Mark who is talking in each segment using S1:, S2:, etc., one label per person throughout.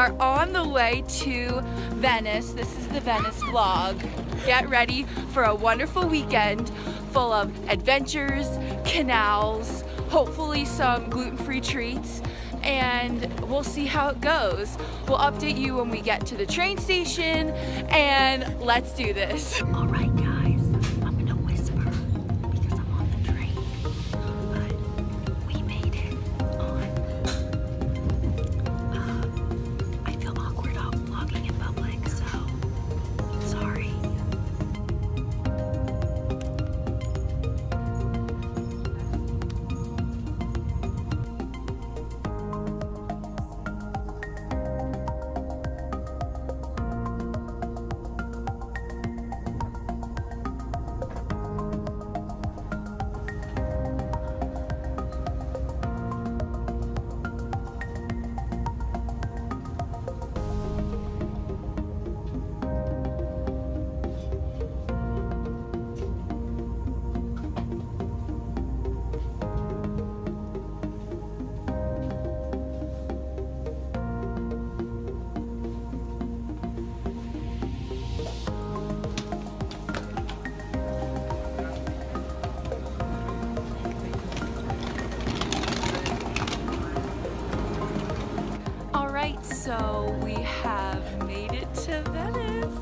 S1: are on the way to Venice. This is the Venice vlog. Get ready for a wonderful weekend full of adventures, canals, hopefully some gluten-free treats, and we'll see how it goes. We'll update you when we get to the train station, and let's do this. All right, guys, I'm gonna whisper because I'm on the train, but we made it on. I feel awkward out vlogging in public, so sorry. Alright, so we have made it to Venice.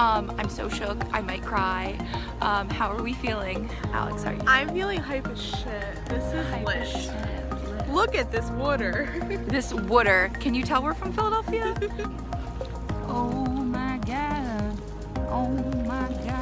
S1: I'm so shook. I might cry. How are we feeling? Alex, how are you?
S2: I'm feeling hype as shit. This is lit. Look at this water.
S1: This water. Can you tell we're from Philadelphia? Oh my god. Oh my god.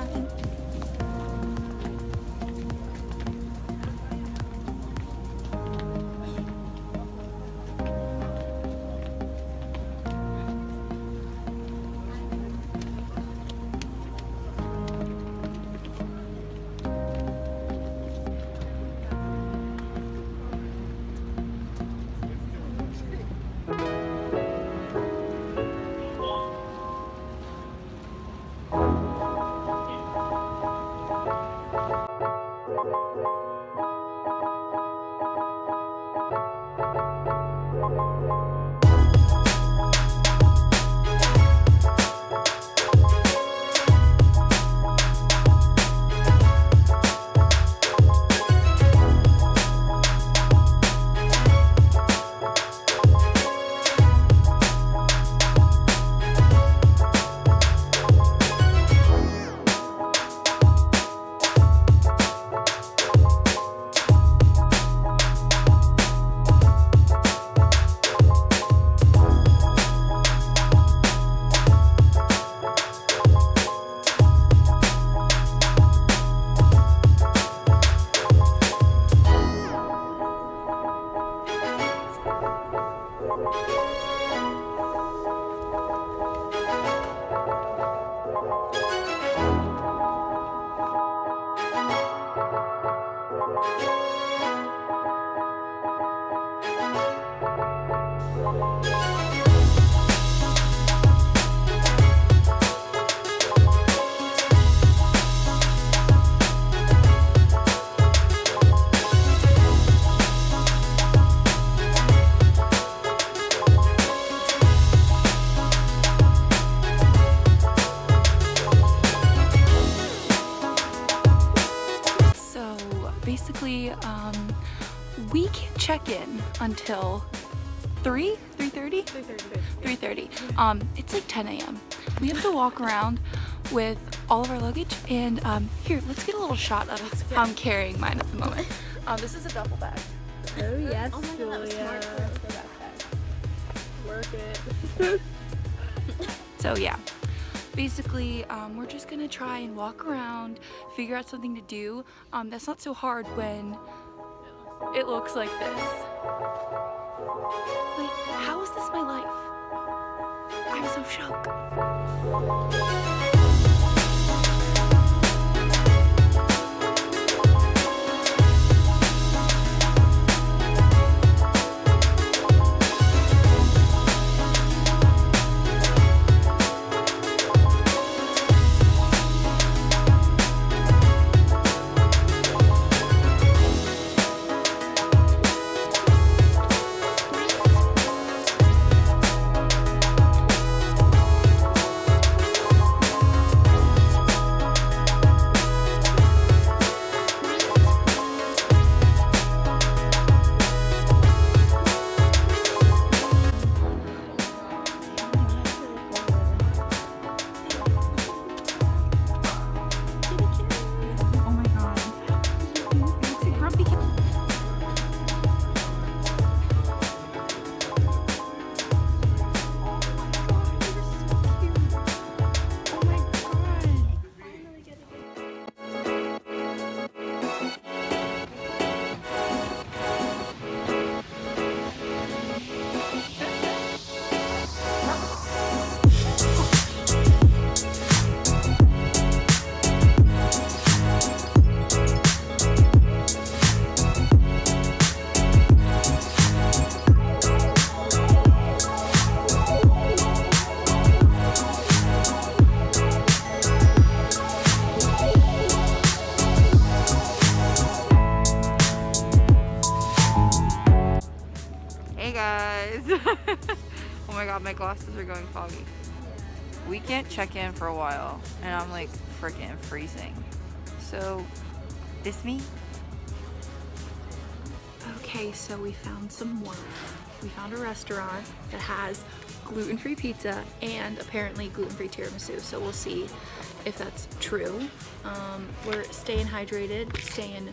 S1: Basically, we can't check in until 3:30? 3:30. It's like 10 a.m. We have to walk around with all of our luggage, and here, let's get a little shot of how I'm carrying mine at the moment. This is a duffel bag.
S2: Oh yes,
S3: oh my God, that was smart for that bag.
S2: Work it.
S1: So yeah, basically we're just gonna try and walk around, figure out something to do. That's not so hard when it looks like this. Wait, how is this my life? I'm so shook. my god, my glasses are going foggy. We can't check in for a while, and I'm like freaking freezing. So, it's me.
S3: Okay, so we found some warmth. We found a restaurant that has gluten-free pizza and apparently gluten-free tiramisu, so we'll see if that's true. We're staying hydrated, staying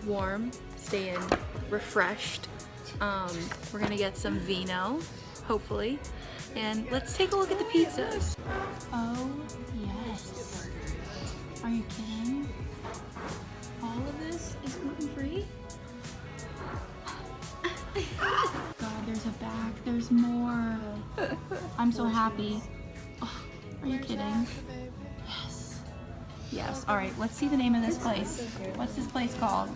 S3: warm, staying refreshed. We're gonna get some vino, hopefully, and let's take a look at the pizzas. Oh yes, are you kidding? All of this is gluten-free? God, there's a bag. There's more. I'm so happy. Oh, are you kidding? Yes. Yes. All right. Let's see the name of this place. What's this place called?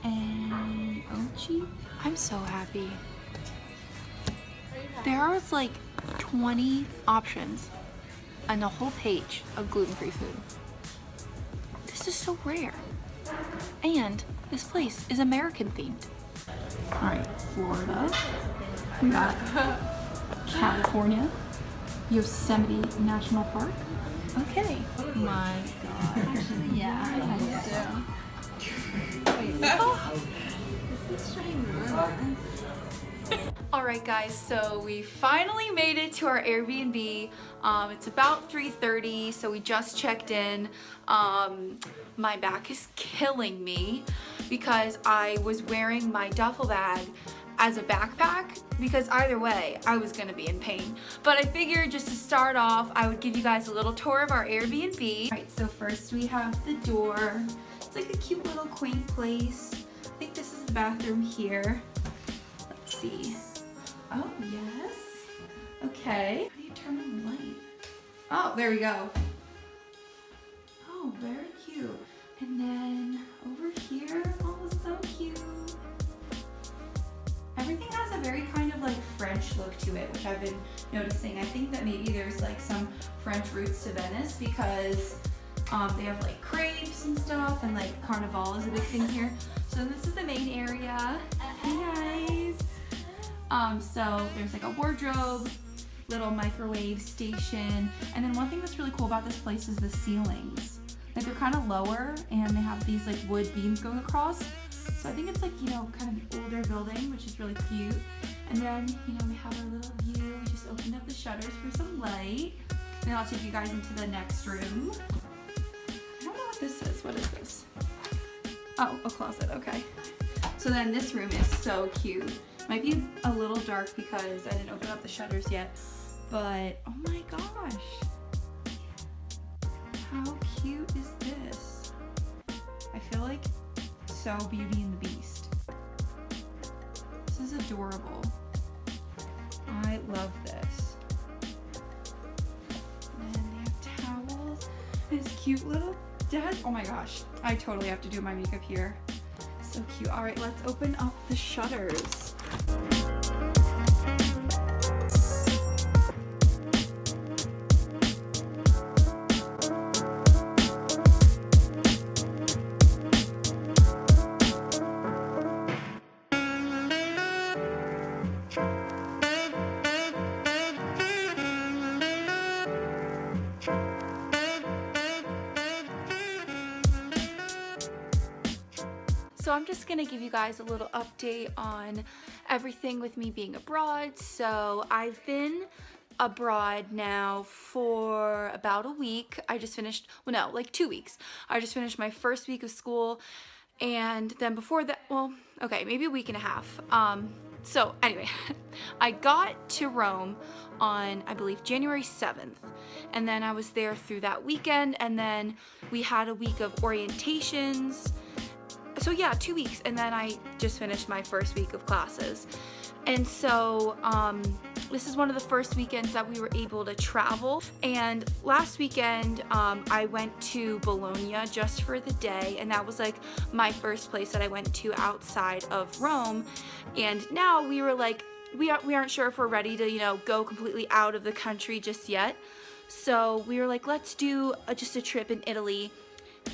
S3: And Ochi. I'm so happy. There are like 20 options and a whole page of gluten-free food. This is so rare. And this place is American themed. All right, Florida. We got California, Yosemite National Park. Okay. My gosh. Yeah, I do. This is ginormous. Alright guys, so we finally made it to our Airbnb. It's about 3:30, so we just checked in. My back is killing me because I was wearing my duffel bag as a backpack because either way I was gonna be in pain. But I figured just to start off I would give you guys a little tour of our Airbnb. Alright, so first we have the door. It's like a cute little quaint place. I think this is the bathroom here. Let's see. Oh, yes. Okay. How do you turn on the light? Oh, there we go. Oh, very cute. And then over here, oh, so cute. Everything has a very kind of like French look to it, which I've been noticing. I think that maybe there's like some French roots to Venice because they have like crepes and stuff, and like Carnival is a big thing here. So this is the main area. Hey guys. So there's like a wardrobe, little microwave station, and then one thing that's really cool about this place is the ceilings. Like they're kind of lower and they have these like wood beams going across. So I think it's like, you know, kind of an older building, which is really cute. And then, you know, we have our little view. We just opened up the shutters for some light. And then I'll take you guys into the next room. I don't know what this is. What is this? Oh, a closet, okay. So then this room is so cute. Might be a little dark because I didn't open up the shutters yet, but oh my gosh. How cute is this? I feel like so Beauty and the Beast. This is adorable. I love this. And then they have towels. This cute little dad. Oh my gosh. I totally have to do my makeup here. So cute. All right, let's open up the shutters. So I'm just gonna give you guys a little update on everything with me being abroad. So I've been abroad now for about a week. I just finished, well no, like 2 weeks. I just finished my first week of school, and then before that, well, okay, maybe a week and a half. So anyway, I got to Rome on, I believe, January 7th. And then I was there through that weekend, and then we had a week of orientations. So yeah, 2 weeks, and then I just finished my first week of classes. And so this is one of the first weekends that we were able to travel. And last weekend I went to Bologna just for the day, and that was like my first place that I went to outside of Rome. And now we were like, we aren't sure if we're ready to, you know, go completely out of the country just yet. So we were like, let's do just a trip in Italy.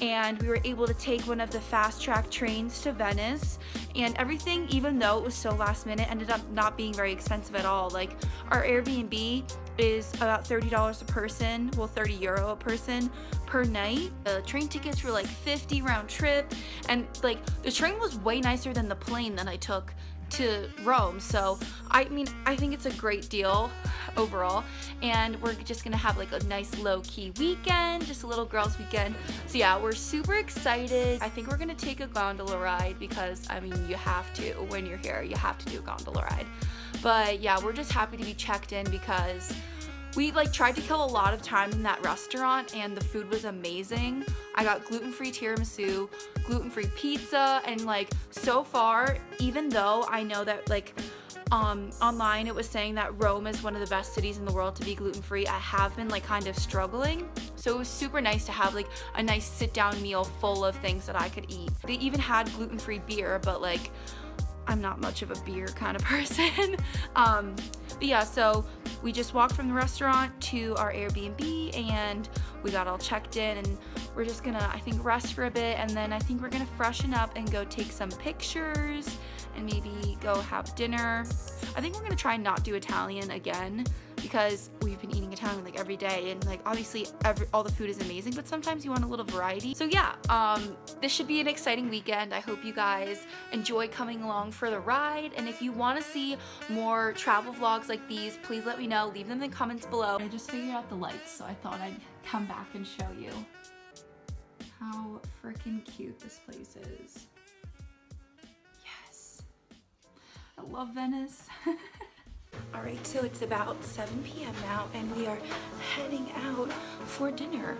S3: and we were able to take one of the fast track trains to Venice, and everything, even though it was so last minute, ended up not being very expensive at all. Like our Airbnb is about $30 a person, well €30 a person per night. The train tickets were like $50 round trip, and like the train was way nicer than the plane that I took to Rome. So I mean, I think it's a great deal overall, and we're just gonna have like a nice low-key weekend, just a little girls weekend. So yeah, we're super excited. I think we're gonna take a gondola ride because I mean, you have to, when you're here, you have to do a gondola ride. But yeah, we're just happy to be checked in because we like tried to kill a lot of time in that restaurant and the food was amazing. I got gluten-free tiramisu, gluten-free pizza, and like so far, even though I know that like online it was saying that Rome is one of the best cities in the world to be gluten-free, I have been like kind of struggling. So it was super nice to have like a nice sit-down meal full of things that I could eat. They even had gluten-free beer, but like I'm not much of a beer kind of person. But yeah, so we just walked from the restaurant to our Airbnb and we got all checked in, and we're just gonna, I think, rest for a bit, and then I think we're gonna freshen up and go take some pictures and maybe go have dinner. I think we're gonna try and not do Italian again because we've been eating Italian like every day, and like obviously all the food is amazing, but sometimes you want a little variety. So yeah, this should be an exciting weekend. I hope you guys enjoy coming along for the ride, and if you want to see more travel vlogs like these, please let me know. Leave them in the comments below. I just figured out the lights, so I thought I'd come back and show you how freaking cute this place is. Yes, I love Venice. Alright, so it's about 7 p.m. now and we are heading out for dinner.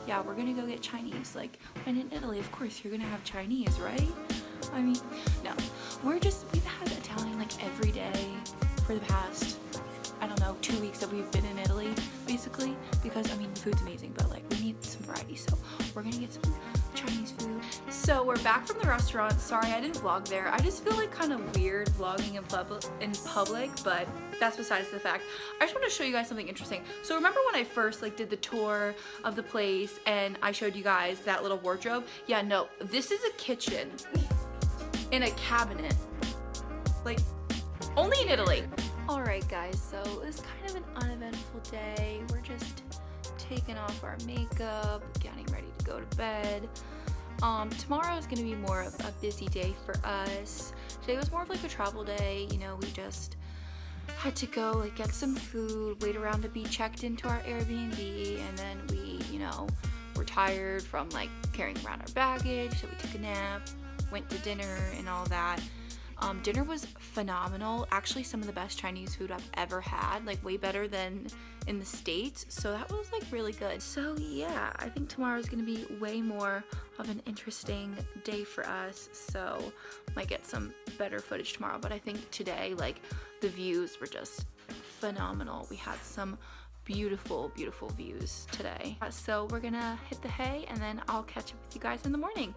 S3: Yeah, we're gonna go get Chinese. Like, when in Italy, of course, you're gonna have Chinese, right? I mean, no. We've had Italian like every day for the past, I don't know, 2 weeks that we've been in Italy, basically. Because, I mean, the food's amazing, but like, we need some variety. So, we're gonna get some Chinese food. So we're back from the restaurant. Sorry I didn't vlog there. I just feel like kind of weird vlogging in public, but that's besides the fact. I just want to show you guys something interesting. So remember when I first like did the tour of the place and I showed you guys that little wardrobe? Yeah, no, this is a kitchen in a cabinet. Like, only in Italy. Alright guys, so it was kind of an uneventful day. We're just taking off our makeup, getting ready to go to bed. Tomorrow is gonna be more of a busy day for us. Today was more of like a travel day, you know, we just had to go like get some food, wait around to be checked into our Airbnb, and then we, you know, were tired from like carrying around our baggage, so we took a nap, went to dinner and all that. Dinner was phenomenal. Actually, some of the best Chinese food I've ever had, like way better than in the States. So that was like really good. So yeah, I think tomorrow is gonna be way more of an interesting day for us. So might get some better footage tomorrow. But I think today, like the views were just phenomenal. We had some beautiful, beautiful views today. So we're gonna hit the hay and then I'll catch up with you guys in the morning.